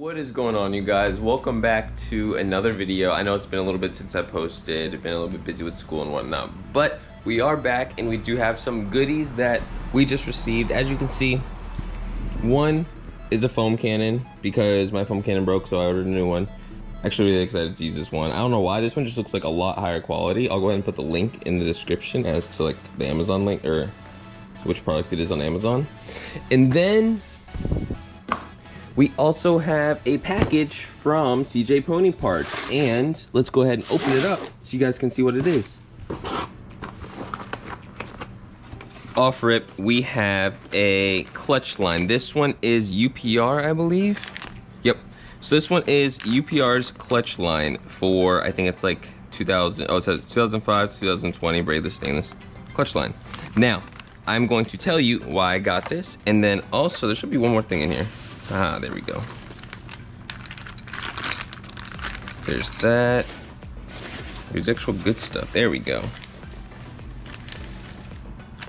What is going on, you guys? Welcome back to another video. I know it's been a little bit since I posted. I've been a little bit busy with school and whatnot, but we are back and we do have some goodies that we just received. As you can see, one is a foam cannon because my foam cannon broke, so I ordered a new one. Actually really excited to use this one. I don't know why, this one just looks like a lot higher quality. I'll go ahead and put the link in the description as to like the Amazon link or which product it is on Amazon. And then we also have a package from CJ Pony Parts, and let's go ahead and open it up so you guys can see what it is. Off rip, we have a clutch line. This one is UPR, I believe. Yep. So this one is UPR's clutch line for, I think it's like 2000. Oh, it says 2005 2020 braidless stainless clutch line. Now, I'm going to tell you why I got this, and then also there should be one more thing in here. Ah, there we go. There's that. There's actual good stuff. There we go.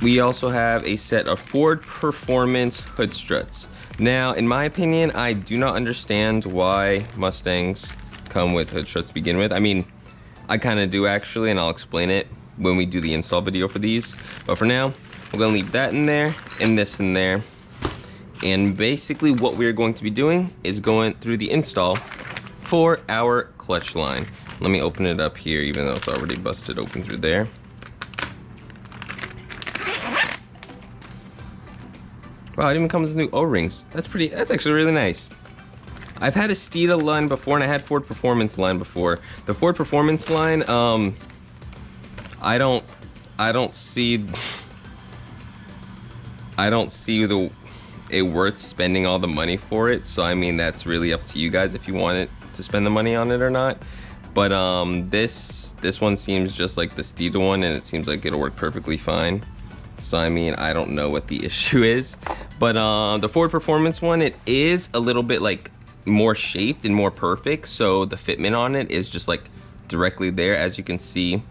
We also have a set of Ford Performance hood struts. Now, in my opinion, I do not understand why Mustangs come with hood struts to begin with. I mean, I kind of do actually, and I'll explain it when we do the install video for these. But for now, we're gonna leave that in there and this in there. And basically what we're going to be doing is going through the install for our clutch line. Let me open it up here, even though it's already busted open through there. Wow, it even comes with new O-rings. That's actually really nice. I've had a Steeda line before, and I had Ford Performance line before. The Ford Performance line, I don't see it worth spending all the money for it. So I mean, that's really up to you guys if you want it to spend the money on it or not. But this one seems just like the Steeda one, and it seems like it'll work perfectly fine. So I mean, I don't know what the issue is. But the Ford Performance one, it is a little bit like more shaped and more perfect, so the fitment on it is just like directly there. As you can see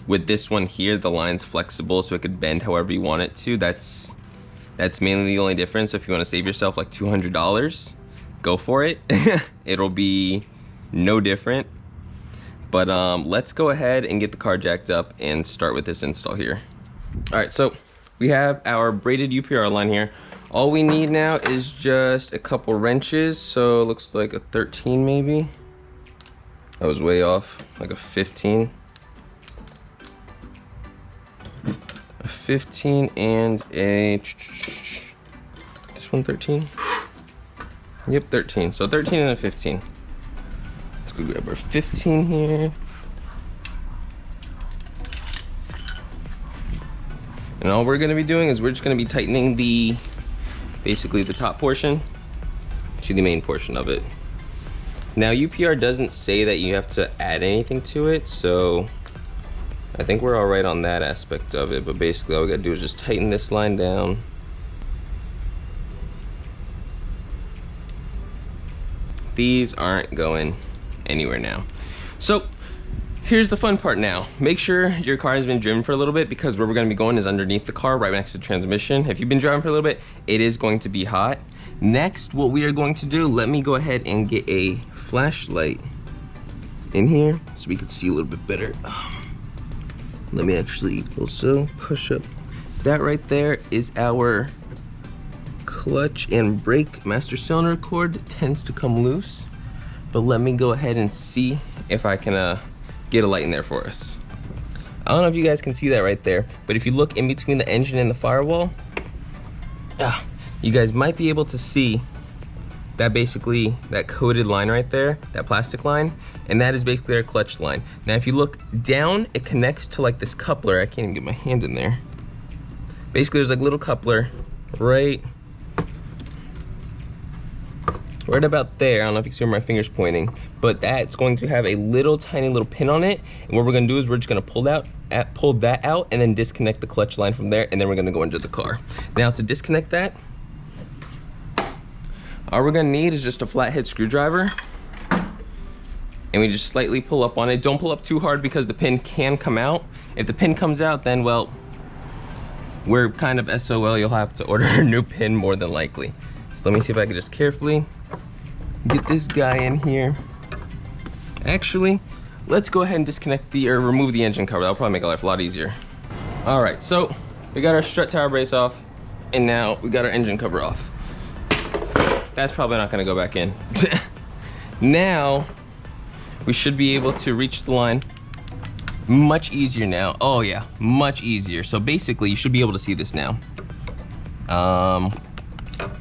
with this one here, the line's flexible, so it could bend however you want it to. That's mainly the only difference. So if you want to save yourself like $200, go for it. It'll be no different. But let's go ahead and get the car jacked up and start with this install here. All right, so we have our braided UPR line here. All we need now is just a couple wrenches. So it looks like a 13 maybe. I was way off, like a 15. 15 and a, this one 13? Yep, 13. So 13 and a 15. Let's go grab our 15 here. And all we're gonna be doing is we're just gonna be tightening basically the top portion to the main portion of it. Now UPR doesn't say that you have to add anything to it, so I think we're all right on that aspect of it, but basically all we gotta do is just tighten this line down. These aren't going anywhere now. So here's the fun part now. Make sure your car has been driven for a little bit, because where we're gonna be going is underneath the car, right next to the transmission. If you've been driving for a little bit, it is going to be hot. Next, what we are going to do, let me go ahead and get a flashlight in here so we can see a little bit better. Let me actually also push up. That right there is our clutch and brake master cylinder cord that tends to come loose. But let me go ahead and see if I can get a light in there for us. I don't know if you guys can see that right there, but if you look in between the engine and the firewall, you guys might be able to see that basically, that coated line right there, that plastic line, and that is basically our clutch line. Now if you look down, it connects to like this coupler. I can't even get my hand in there. Basically there's like a little coupler right about there. I don't know if you can see where my finger's pointing, but that's going to have a little tiny little pin on it. And what we're gonna do is we're just gonna pull that out and then disconnect the clutch line from there, and then we're gonna go into the car. Now to disconnect that, all we're gonna need is just a flathead screwdriver, and we just slightly pull up on it. Don't pull up too hard because the pin can come out. If the pin comes out, then well, we're kind of SOL. You'll have to order a new pin more than likely. So let me see if I can just carefully Get this guy in here. Actually, let's go ahead and disconnect or remove the engine cover. That'll probably make our life a lot easier. All right, so we got our strut tower brace off, and now we got our engine cover off. That's probably not gonna go back in. Now, we should be able to reach the line much easier now. Oh yeah, much easier. So basically, you should be able to see this now.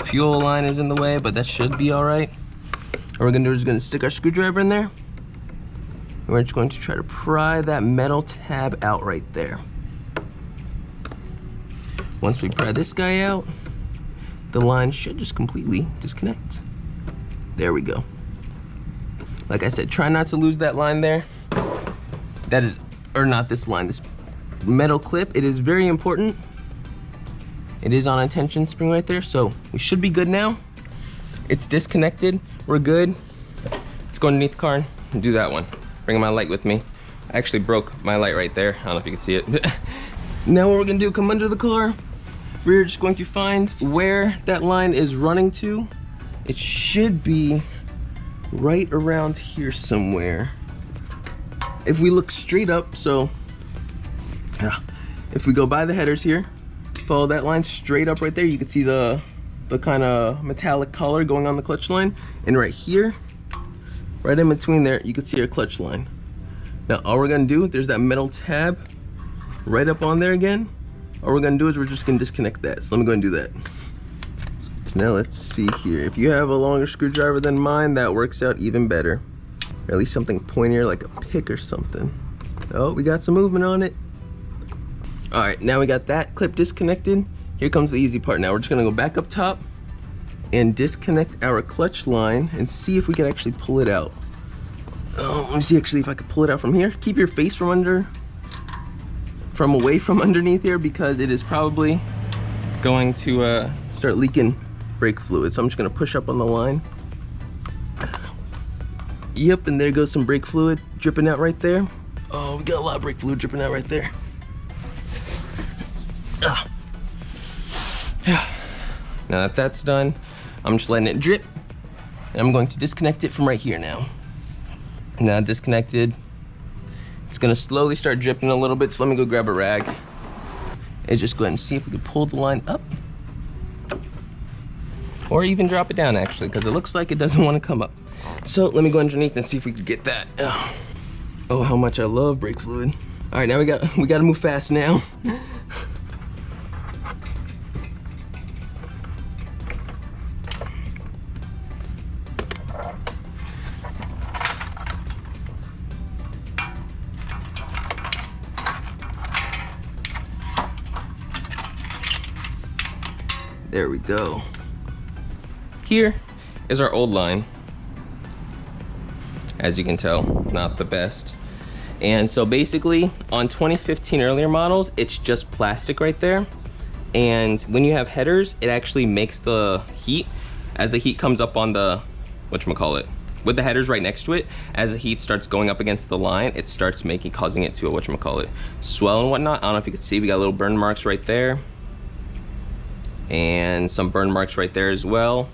Fuel line is in the way, but that should be all right. What we're gonna do is gonna stick our screwdriver in there. And we're just going to try to pry that metal tab out right there. Once we pry this guy out, the line should just completely disconnect. There we go. Like I said, try not to lose that line there. That is, or not this line, this metal clip. It is very important. It is on a tension spring right there, so we should be good now. It's disconnected, we're good. Let's go underneath the car and do that one. Bring my light with me. I actually broke my light right there. I don't know if you can see it. Now what we're gonna do, come under the car. We're just going to find where that line is running to. It should be right around here somewhere. If we look straight up, so yeah, if we go by the headers here, follow that line straight up right there, you can see the kind of metallic color going on the clutch line. And right here, right in between there, you can see our clutch line. Now all we're gonna do, there's that metal tab right up on there again. All we're gonna do is we're just gonna disconnect that. So let me go and do that. So now let's see here. If you have a longer screwdriver than mine, that works out even better. Or at least something pointier like a pick or something. Oh, we got some movement on it. All right, now we got that clip disconnected. Here comes the easy part now. We're just gonna go back up top and disconnect our clutch line and see if we can actually pull it out. Oh, let me see actually if I could pull it out from here. Keep your face from away from underneath here, because it is probably going to start leaking brake fluid. So I'm just gonna push up on the line. Yep, and there goes some brake fluid dripping out right there. Oh, we got a lot of brake fluid dripping out right there. Now that that's done, I'm just letting it drip, and I'm going to disconnect it from right here now. Now disconnected, it's gonna slowly start dripping a little bit, so let me go grab a rag and just go ahead and see if we can pull the line up, or even drop it down actually, because it looks like it doesn't want to come up. So let me go underneath and see if we can get that. Oh, how much I love brake fluid. All right, now we got to move fast now. There we go. Here is our old line. As you can tell, not the best. And so basically on 2015 earlier models, it's just plastic right there. And when you have headers, it actually makes the heat, as the heat comes up on the, whatchamacallit, with the headers right next to it, as the heat starts going up against the line, it starts causing it to a, whatchamacallit, swell and whatnot. I don't know if you can see, we got little burn marks right there. And some burn marks right there as well.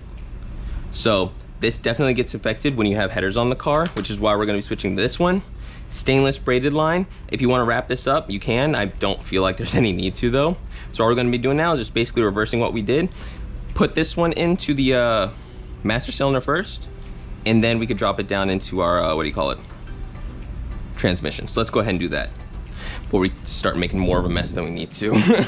So this definitely gets affected when you have headers on the car, which is why we're gonna be switching to this one. Stainless braided line. If you wanna wrap this up, you can. I don't feel like there's any need to though. So all we're gonna be doing now is just basically reversing what we did. Put this one into the master cylinder first, and then we could drop it down into our, transmission. So let's go ahead and do that before we start making more of a mess than we need to.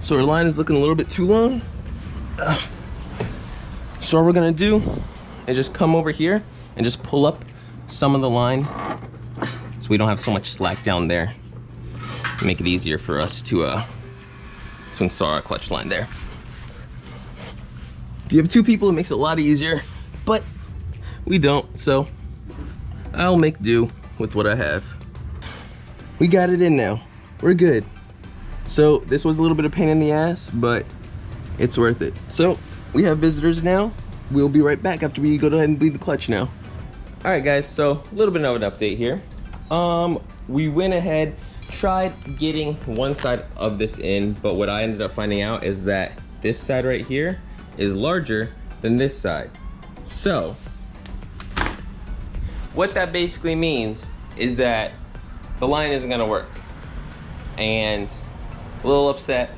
So our line is looking a little bit too long. So what we're gonna do is just come over here and just pull up some of the line so we don't have so much slack down there. Make it easier for us to install our clutch line there. If you have two people, it makes it a lot easier, but we don't, so I'll make do with what I have. We got it in now. we're good. So this was a little bit of pain in the ass, but it's worth it. So we have visitors now. We'll be right back after we go ahead and bleed the clutch now. All right guys, so a little bit of an update here. We went ahead, tried getting one side of this in, but what I ended up finding out is that this side right here is larger than this side. So what that basically means is that the line isn't gonna work. And a little upset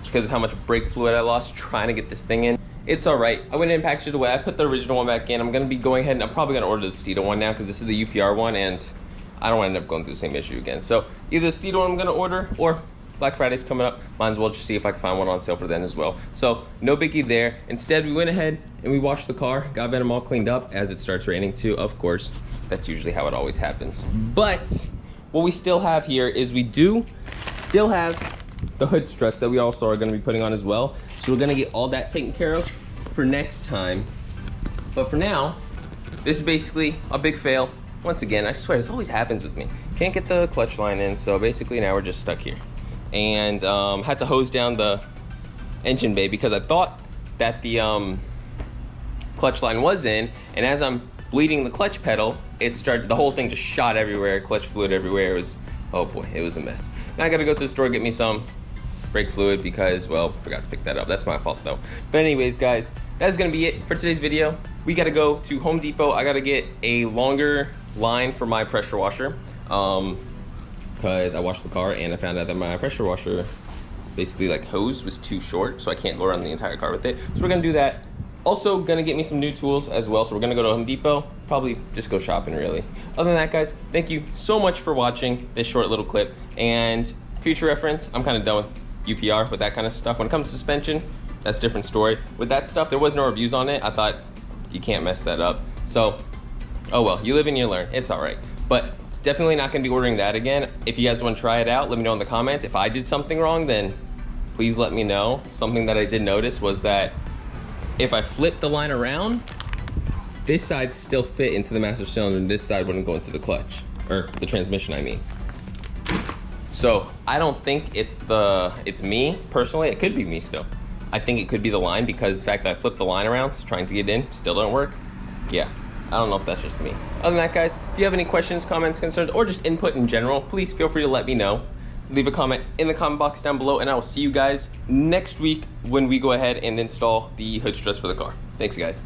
because of how much brake fluid I lost trying to get this thing in. It's all right. I went in and packaged it away. I put the original one back in. I'm gonna be going ahead and I'm probably gonna order the Steedo one now because this is the UPR one and I don't want to end up going through the same issue again. So either the Steedo one I'm gonna order or Black Friday's coming up. Might as well just see if I can find one on sale for then as well. So no biggie there. Instead, we went ahead and we washed the car, got Venom all cleaned up as it starts raining too, of course. That's usually how it always happens. But what we still have here is we do still have the hood struts that we also are gonna be putting on as well. So we're gonna get all that taken care of for next time. But for now, this is basically a big fail. Once again, I swear, this always happens with me. Can't get the clutch line in, so basically now we're just stuck here. And had to hose down the engine bay because I thought that the clutch line was in, and as I'm bleeding the clutch pedal, it started, the whole thing just shot everywhere, clutch fluid everywhere. It was, oh boy, it was a mess. Now I gotta go to the store, get me some brake fluid because, well, forgot to pick that up. That's my fault though. But anyways, guys, that's gonna be it for today's video. We gotta go to Home Depot. I gotta get a longer line for my pressure washer because I washed the car and I found out that my pressure washer, basically like hose, was too short, so I can't go around the entire car with it. So we're gonna do that. Also gonna get me some new tools as well, so we're gonna go to Home Depot, probably just go shopping really. Other than that, guys, thank you so much for watching this short little clip, and future reference, I'm kind of done with UPR with that kind of stuff. When it comes to suspension, that's a different story. With that stuff, there was no reviews on it. I thought you can't mess that up. So, oh well, you live and you learn, it's all right. But definitely not gonna be ordering that again. If you guys wanna try it out, let me know in the comments. If I did something wrong, then please let me know. Something that I did notice was that if I flip the line around, this side still fit into the master cylinder and this side wouldn't go into the clutch, or the transmission, I mean. So I don't think it's me personally. It could be me still. I think it could be the line because the fact that I flipped the line around, trying to get in, still don't work. Yeah, I don't know if that's just me. Other than that, guys, if you have any questions, comments, concerns, or just input in general, please feel free to let me know. Leave a comment in the comment box down below, and I will see you guys next week when we go ahead and install the hood struts for the car. Thanks, guys.